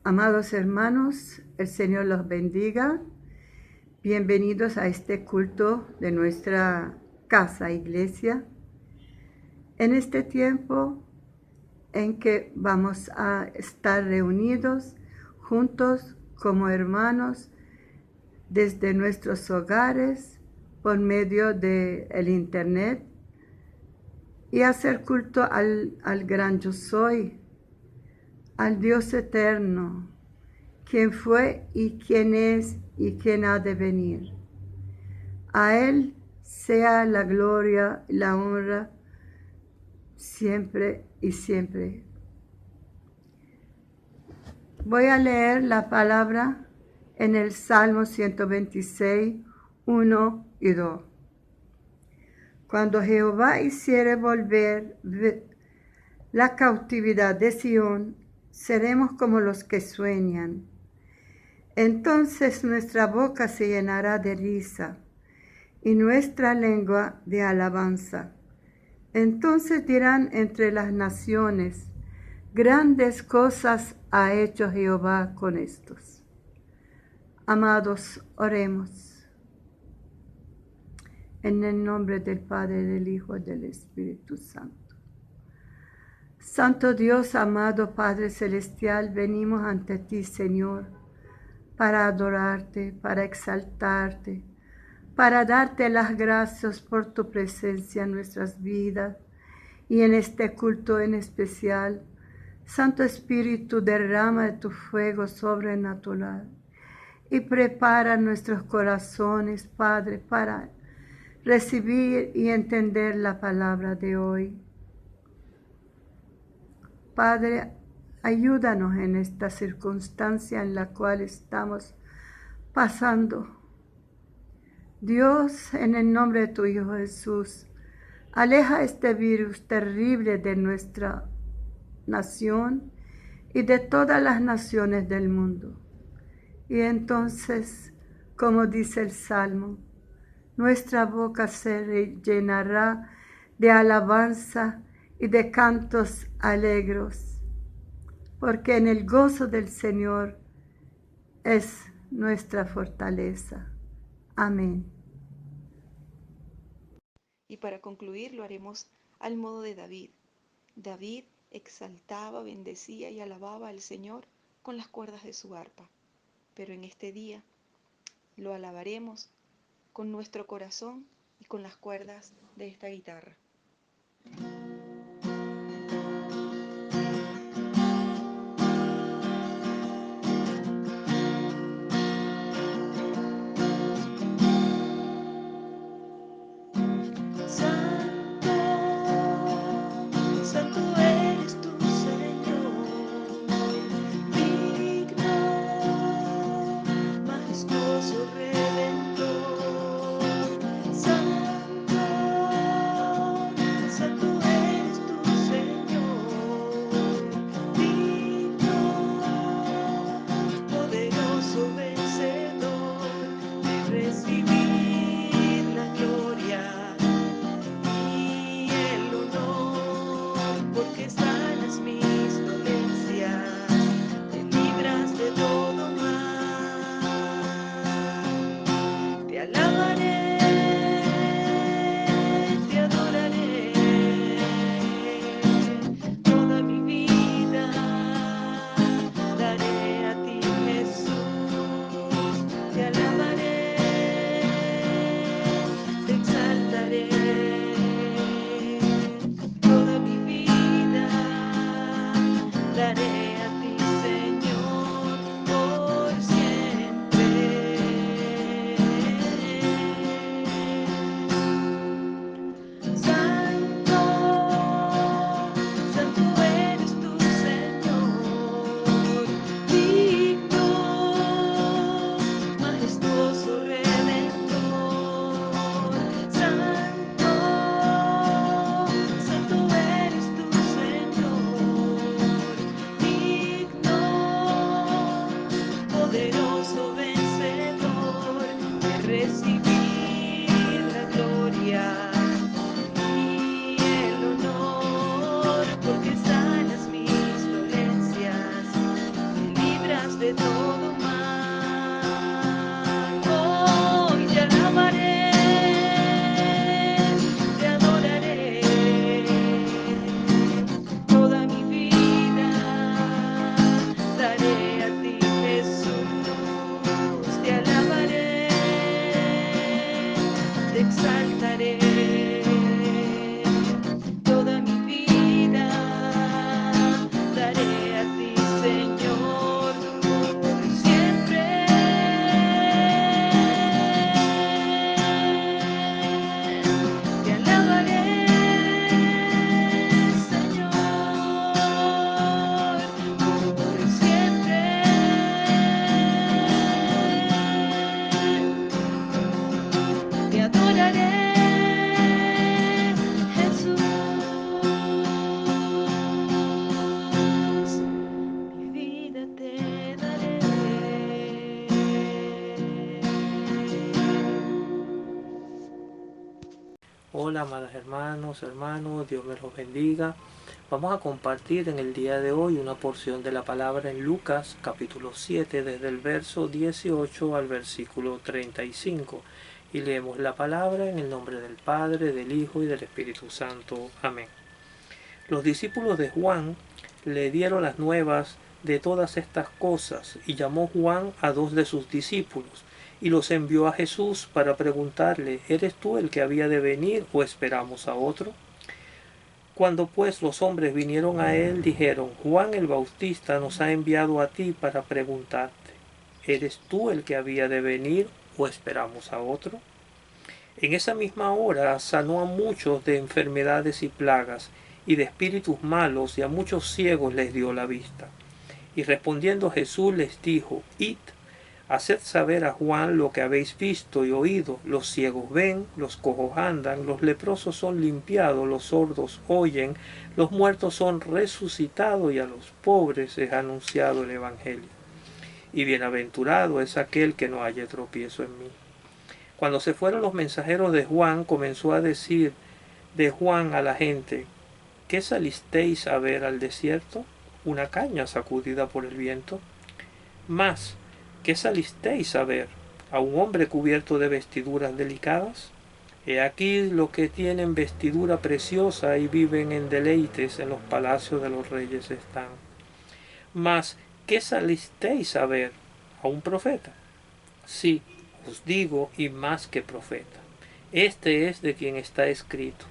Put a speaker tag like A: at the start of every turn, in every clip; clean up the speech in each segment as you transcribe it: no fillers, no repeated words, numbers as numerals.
A: Amados hermanos, el Señor los bendiga. Bienvenidos a este culto de nuestra casa, iglesia. En este tiempo en que vamos a estar reunidos juntos como hermanos desde nuestros hogares por medio del internet y hacer culto al gran yo soy, al Dios eterno, quien fue y quien es y quien ha de venir. A Él sea la gloria y la honra siempre y siempre. Voy a leer la palabra en el Salmo 126, 1 y 2. Cuando Jehová hiciere volver la cautividad de Sión, seremos como los que sueñan. Entonces nuestra boca se llenará de risa y nuestra lengua de alabanza. Entonces dirán entre las naciones, grandes cosas ha hecho Jehová con estos. Amados, oremos. En el nombre del Padre, del Hijo y del Espíritu Santo. Santo Dios, amado Padre Celestial, venimos ante ti, Señor, para adorarte, para exaltarte, para darte las gracias por tu presencia en nuestras vidas y en este culto en especial. Santo Espíritu, derrama de tu fuego sobrenatural y prepara nuestros corazones, Padre, para recibir y entender la palabra de hoy. Padre, ayúdanos en esta circunstancia en la cual estamos pasando. Dios, en el nombre de tu Hijo Jesús, aleja este virus terrible de nuestra nación y de todas las naciones del mundo. Y entonces, como dice el Salmo, nuestra boca se llenará de alabanza y de cantos alegres, porque en el gozo del Señor es nuestra fortaleza. Amén.
B: Y para concluir lo haremos al modo de David. David exaltaba, bendecía y alababa al Señor con las cuerdas de su arpa. Pero en este día lo alabaremos con nuestro corazón y con las cuerdas de esta guitarra.
C: Santo Hola, amados hermanos, Dios me los bendiga. Vamos a compartir en el día de hoy una porción de la palabra en Lucas capítulo 7 desde el verso 18 al versículo 35 y leemos la palabra en el nombre del Padre, del Hijo y del Espíritu Santo. Amén. Los discípulos de Juan le dieron las nuevas de todas estas cosas y llamó Juan a dos de sus discípulos y los envió a Jesús para preguntarle: ¿Eres tú el que había de venir o esperamos a otro? Cuando pues los hombres vinieron a él, dijeron: Juan el Bautista nos ha enviado a ti para preguntarte: ¿eres tú el que había de venir o esperamos a otro? En esa misma hora sanó a muchos de enfermedades y plagas y de espíritus malos, y a muchos ciegos les dio la vista. Y respondiendo Jesús les dijo: Id, haced saber a Juan lo que habéis visto y oído: los ciegos ven, los cojos andan, los leprosos son limpiados, los sordos oyen, los muertos son resucitados, y a los pobres es anunciado el Evangelio. Y bienaventurado es aquel que no haya tropiezo en mí. Cuando se fueron los mensajeros de Juan, comenzó a decir de Juan a la gente: ¿qué salisteis a ver al desierto? ¿Una caña sacudida por el viento? Mas, ¿qué salisteis a ver? ¿A un hombre cubierto de vestiduras delicadas? He aquí los que tienen vestidura preciosa y viven en deleites, en los palacios de los reyes están. Mas, ¿qué salisteis a ver? ¿A un profeta? Sí, os digo, y más que profeta. Este es de quien está escrito: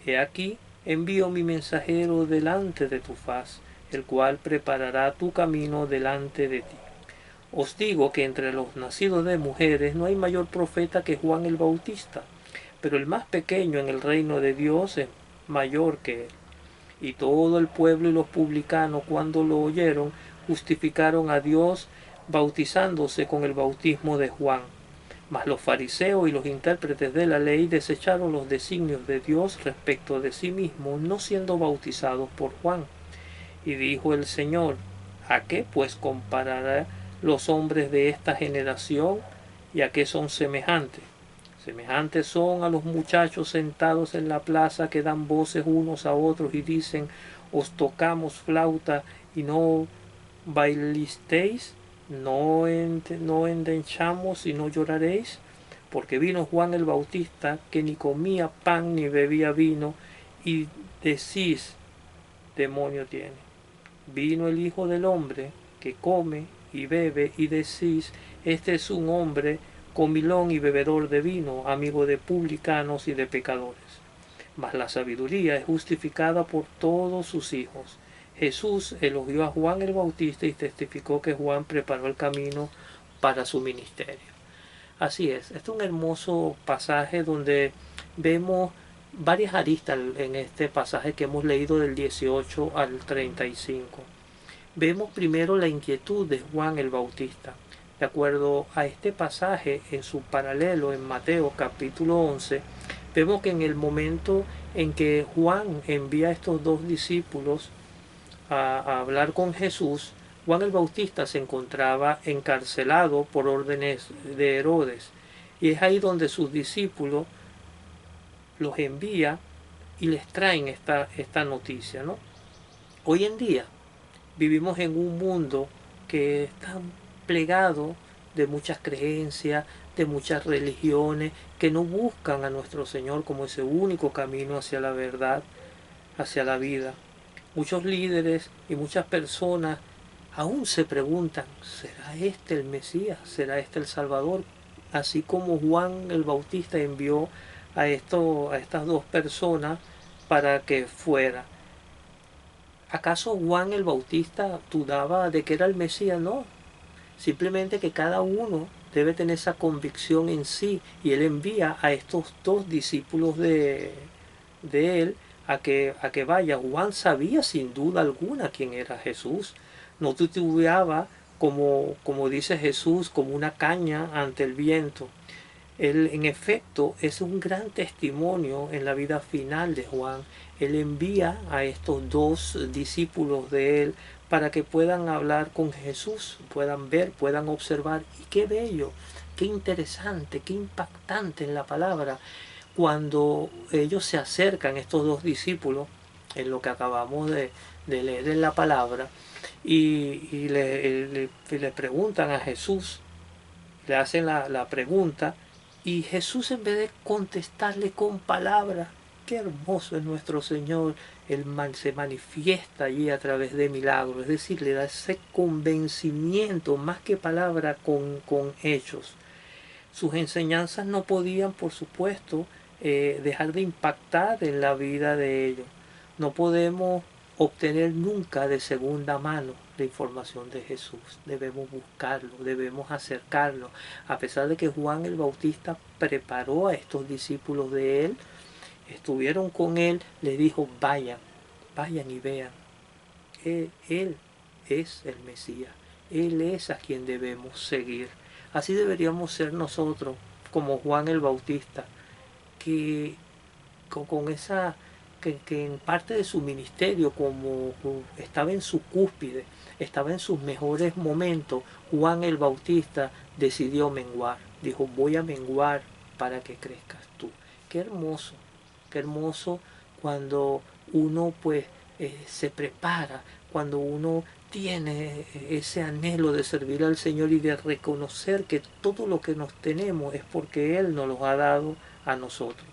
C: He aquí, envío mi mensajero delante de tu faz, el cual preparará tu camino delante de ti. Os digo que entre los nacidos de mujeres no hay mayor profeta que Juan el Bautista, pero el más pequeño en el reino de Dios es mayor que él. Y todo el pueblo y los publicanos, cuando lo oyeron, justificaron a Dios bautizándose con el bautismo de Juan. Mas los fariseos y los intérpretes de la ley desecharon los designios de Dios respecto de sí mismos, no siendo bautizados por Juan. Y dijo el Señor: ¿a qué pues comparará los hombres de esta generación? ¿Y a qué son semejantes? Semejantes son a los muchachos sentados en la plaza, que dan voces unos a otros y dicen: os tocamos flauta y no bailisteis, no endenchamos y no lloraréis. Porque vino Juan el Bautista, que ni comía pan ni bebía vino, y decís: demonio tiene. Vino el Hijo del Hombre, que come y bebe, y decís: este es un hombre comilón y bebedor de vino, amigo de publicanos y de pecadores. Mas la sabiduría es justificada por todos sus hijos. Jesús elogió a Juan el Bautista y testificó que Juan preparó el camino para su ministerio. Así es, este es un hermoso pasaje donde vemos varias aristas en este pasaje que hemos leído del 18 al 35. Vemos primero la inquietud de Juan el Bautista. De acuerdo a este pasaje, en su paralelo en Mateo capítulo 11, vemos que en el momento en que Juan envía a estos dos discípulos a hablar con Jesús, Juan el Bautista se encontraba encarcelado por órdenes de Herodes. Y es ahí donde sus discípulos los envía y les traen esta noticia, ¿no? Hoy en día vivimos en un mundo que está plegado de muchas creencias, de muchas religiones que no buscan a nuestro Señor como ese único camino hacia la verdad, hacia la vida. Muchos líderes y muchas personas aún se preguntan: ¿será este el Mesías? ¿Será este el Salvador? Así como Juan el Bautista envió a estas dos personas para que fuera. ¿Acaso Juan el Bautista dudaba de que era el Mesías? No. Simplemente que cada uno debe tener esa convicción en sí, y él envía a estos dos discípulos de él a que vaya. Juan sabía sin duda alguna quién era Jesús. No titubeaba, como dice Jesús, como una caña ante el viento. Él, en efecto, es un gran testimonio en la vida final de Juan. Él envía a estos dos discípulos de él para que puedan hablar con Jesús, puedan ver, puedan observar. Y qué bello, qué interesante, qué impactante en la palabra. cuando ellos se acercan, estos dos discípulos, en lo que acabamos de leer en la palabra, y le preguntan a Jesús, le hacen la pregunta, y Jesús, en vez de contestarle con palabras, qué hermoso es nuestro Señor, se manifiesta allí a través de milagros, es decir, le da ese convencimiento, más que palabra, con hechos. Sus enseñanzas no podían, por supuesto, dejar de impactar en la vida de ellos. No podemos obtener nunca de segunda mano la información de Jesús. Debemos buscarlo, debemos acercarlo. A pesar de que Juan el Bautista preparó a estos discípulos de él, estuvieron con él, les dijo, vayan y vean. Él es el Mesías. Él es a quien debemos seguir. Así deberíamos ser nosotros, como Juan el Bautista, que con esa, que en parte de su ministerio, como estaba en su cúspide, estaba en sus mejores momentos, Juan el Bautista decidió menguar. Dijo, voy a menguar para que crezcas tú. Qué hermoso cuando uno pues se prepara, cuando uno tiene ese anhelo de servir al Señor y de reconocer que todo lo que nos tenemos es porque Él nos lo ha dado a nosotros.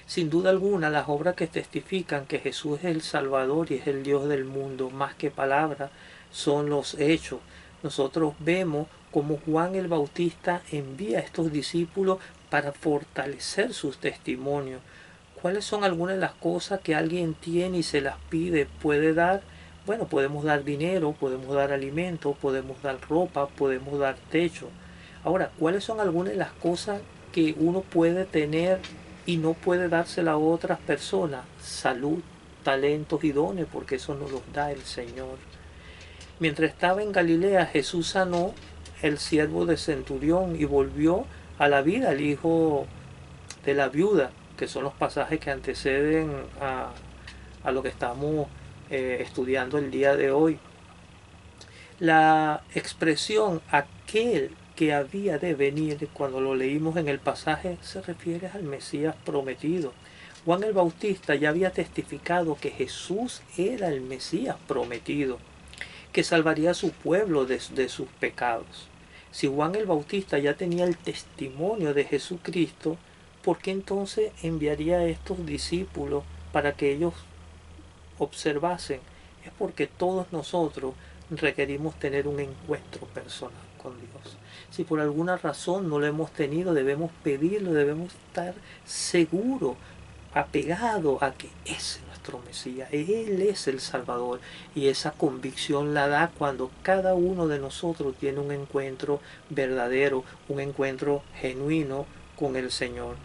C: Sin duda alguna, las obras que testifican que Jesús es el Salvador y es el Dios del mundo, más que palabras, son los hechos. Nosotros vemos cómo Juan el Bautista envía a estos discípulos para fortalecer sus testimonios. ¿Cuáles son algunas de las cosas que alguien tiene y se las pide, puede dar? Bueno, podemos dar dinero, podemos dar alimento, podemos dar ropa, podemos dar techo. Ahora, ¿cuáles son algunas de las cosas que uno puede tener y no puede dársela a otras personas? Salud, talentos y dones, porque eso nos los da el Señor. Mientras estaba en Galilea, Jesús sanó el siervo de centurión y volvió a la vida el hijo de la viuda, que son los pasajes que anteceden a lo que estamos estudiando el día de hoy. La expresión aquel que había de venir, cuando lo leímos en el pasaje, se refiere al Mesías prometido. Juan el Bautista ya había testificado que Jesús era el Mesías prometido, que salvaría a su pueblo de sus pecados. Si Juan el Bautista ya tenía el testimonio de Jesucristo, ¿por qué entonces enviaría a estos discípulos para que ellos observasen? Es porque todos nosotros requerimos tener un encuentro personal con Dios. Si por alguna razón no lo hemos tenido, debemos pedirlo, debemos estar seguros, apegados a que es nuestro Mesías, Él es el Salvador, y esa convicción la da cuando cada uno de nosotros tiene un encuentro verdadero, un encuentro genuino con el Señor.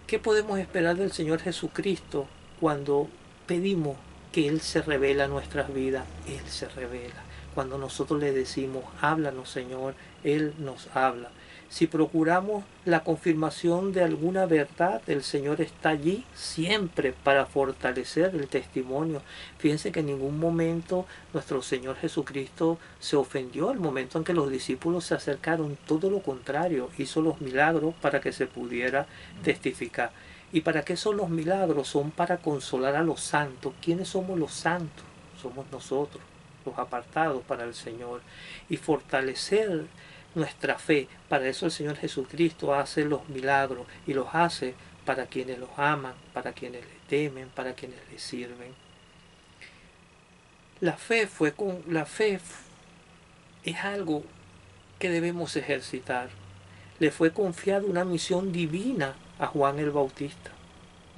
C: ¿Qué podemos esperar del Señor Jesucristo cuando pedimos que Él se revela a nuestras vidas? Él se revela. Cuando nosotros le decimos, háblanos Señor, Él nos habla. Si procuramos la confirmación de alguna verdad, el Señor está allí siempre para fortalecer el testimonio. Fíjense que en ningún momento nuestro Señor Jesucristo se ofendió al momento en que los discípulos se acercaron. Todo lo contrario, hizo los milagros para que se pudiera testificar. ¿Y para qué son los milagros? Son para consolar a los santos. ¿Quiénes somos los santos? Somos nosotros, los apartados para el Señor. Y fortalecer nuestra fe. Para eso el Señor Jesucristo hace los milagros y los hace para quienes los aman, para quienes le temen, para quienes le sirven. La fe es algo que debemos ejercitar. Le fue confiada una misión divina a Juan el Bautista,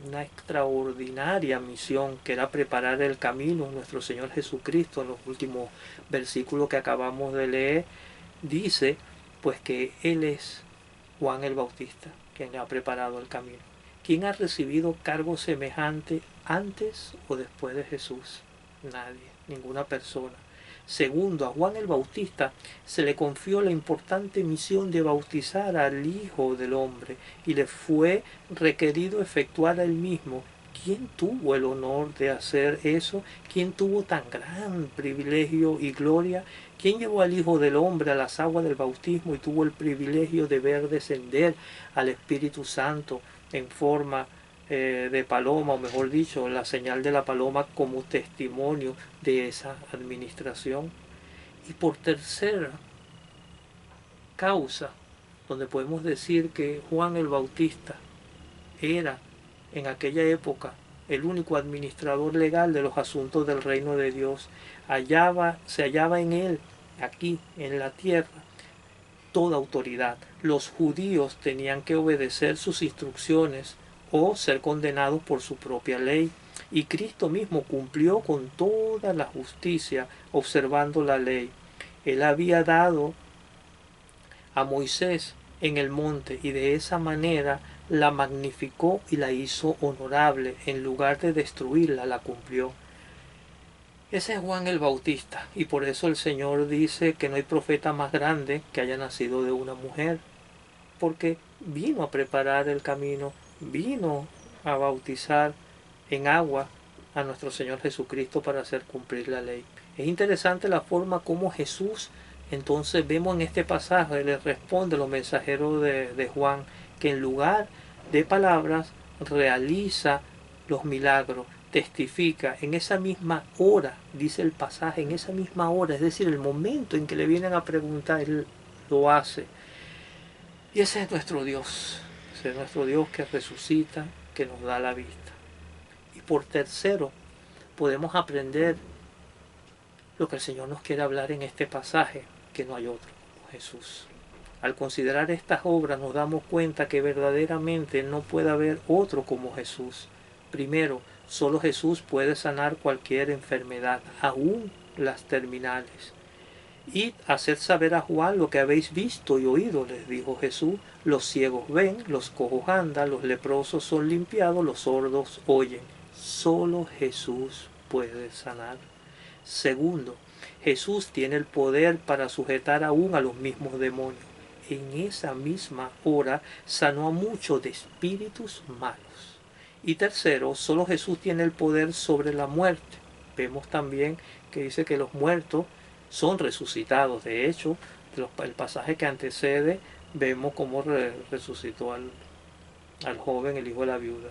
C: una extraordinaria misión que era preparar el camino. Nuestro Señor Jesucristo, en los últimos versículos que acabamos de leer, dice pues que Él es Juan el Bautista, quien ha preparado el camino. ¿Quién ha recibido cargo semejante antes o después de Jesús? Nadie, ninguna persona. Segundo, a Juan el Bautista se le confió la importante misión de bautizar al Hijo del Hombre y le fue requerido efectuar él mismo. ¿Quién tuvo el honor de hacer eso? ¿Quién tuvo tan gran privilegio y gloria? ¿Quién llevó al Hijo del Hombre a las aguas del bautismo y tuvo el privilegio de ver descender al Espíritu Santo en forma de paloma, o mejor dicho, la señal de la paloma como testimonio de esa administración. Y por tercera causa, donde podemos decir que Juan el Bautista era en aquella época el único administrador legal de los asuntos del reino de Dios, se hallaba en él, aquí en la tierra, toda autoridad. Los judíos tenían que obedecer sus instrucciones o ser condenados por su propia ley. Y Cristo mismo cumplió con toda la justicia observando la ley. Él había dado a Moisés en el monte y de esa manera la magnificó y la hizo honorable. En lugar de destruirla, la cumplió. Ese es Juan el Bautista, y por eso el Señor dice que no hay profeta más grande que haya nacido de una mujer, porque vino a preparar el camino, vino a bautizar en agua a nuestro Señor Jesucristo para hacer cumplir la ley. Es interesante la forma como Jesús, entonces vemos en este pasaje, le responde a los mensajeros de Juan, que en lugar de palabras realiza los milagros, testifica en esa misma hora, dice el pasaje, en esa misma hora, es decir, el momento en que le vienen a preguntar, Él lo hace. Y ese es nuestro Dios, ese es nuestro Dios que resucita, que nos da la vista. Y por tercero, podemos aprender lo que el Señor nos quiere hablar en este pasaje, que no hay otro como Jesús. Al considerar estas obras nos damos cuenta que verdaderamente no puede haber otro como Jesús. Primero, solo Jesús puede sanar cualquier enfermedad, aún las terminales. Id a hacer saber a Juan lo que habéis visto y oído, les dijo Jesús. Los ciegos ven, los cojos andan, los leprosos son limpiados, los sordos oyen. Solo Jesús puede sanar. Segundo, Jesús tiene el poder para sujetar aún a los mismos demonios. En esa misma hora sanó a muchos de espíritus malos. Y tercero, solo Jesús tiene el poder sobre la muerte. Vemos también que dice que los muertos son resucitados. De hecho, el pasaje que antecede, vemos cómo resucitó al joven, el hijo de la viuda.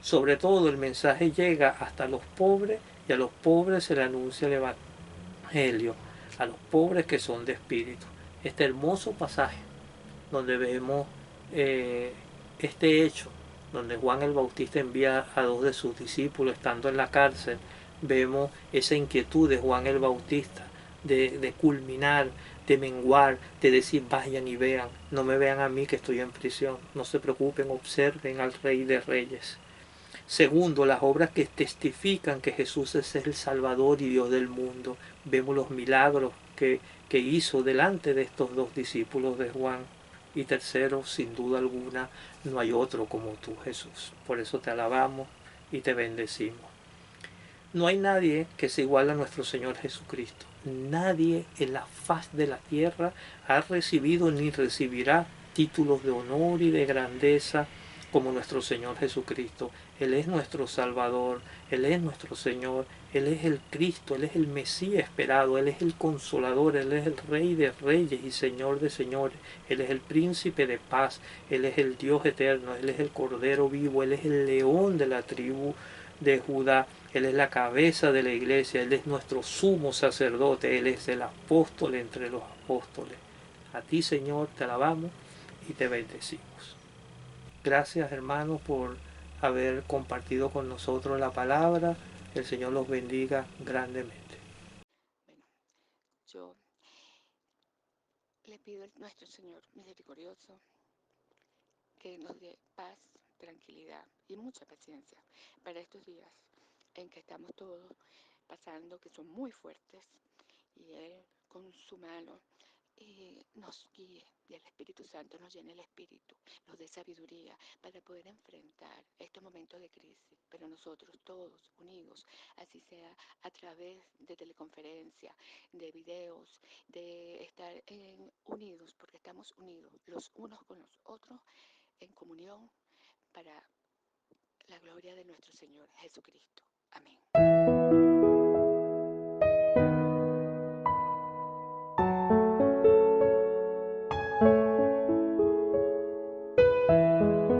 C: Sobre todo, el mensaje llega hasta los pobres y a los pobres se le anuncia el Evangelio, a los pobres que son de espíritu. Este hermoso pasaje donde vemos este hecho, donde Juan el Bautista envía a dos de sus discípulos estando en la cárcel, vemos esa inquietud de Juan el Bautista de culminar, de menguar, de decir vayan y vean, no me vean a mí que estoy en prisión, no se preocupen, observen al Rey de Reyes. Segundo, las obras que testifican que Jesús es el Salvador y Dios del mundo. Vemos los milagros que hizo delante de estos dos discípulos de Juan. Y tercero, sin duda alguna, no hay otro como tú, Jesús. Por eso te alabamos y te bendecimos. No hay nadie que se iguale a nuestro Señor Jesucristo. Nadie en la faz de la tierra ha recibido ni recibirá títulos de honor y de grandeza como nuestro Señor Jesucristo. Él es nuestro Salvador, Él es nuestro Señor, Él es el Cristo, Él es el Mesías esperado, Él es el Consolador, Él es el Rey de Reyes y Señor de Señores, Él es el Príncipe de paz, Él es el Dios eterno, Él es el Cordero vivo, Él es el León de la tribu de Judá, Él es la cabeza de la iglesia, Él es nuestro sumo sacerdote, Él es el apóstol entre los apóstoles. A ti, Señor, te alabamos y te bendecimos. Gracias, hermanos, por haber compartido con nosotros la palabra. El Señor los bendiga grandemente.
D: Bueno, yo le pido a nuestro Señor misericordioso que nos dé paz, tranquilidad y mucha paciencia para estos días en que estamos todos pasando, que son muy fuertes, y Él con su mano nos guíe y el Espíritu Santo nos llene el Espíritu, nos dé sabiduría para poder enfrentar estos momentos de crisis, pero nosotros todos unidos, así sea a través de teleconferencia, de videos, de estar unidos, porque estamos unidos los unos con los otros en comunión para la gloria de nuestro Señor Jesucristo. Amén.